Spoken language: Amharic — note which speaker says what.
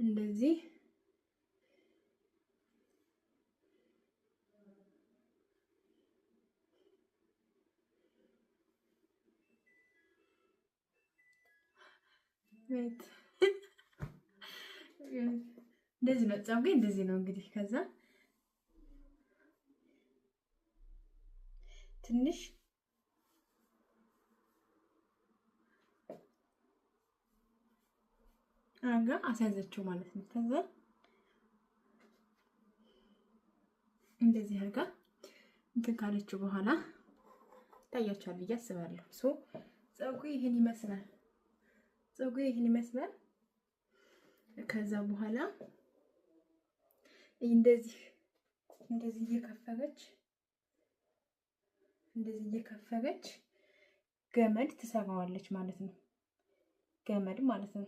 Speaker 1: እንደዚህ እንደዚህ ነው ፀጉሬ እንደዚህ ነው እንግዲህ ከዛ ትንሽ አጋ አሳዘችው ማለት ነው ከዛ እንደዚህ አርጋ እንትን ካለችው በኋላ ታያቻል ብዬ አስባለሁ ፀጉሬ ይሄን ይመስላል ከዛ በኋላ እንደዚህ እየከፈለች ገመድ ትሰራዋለች ማለት ነው ገመድ ማለት ነው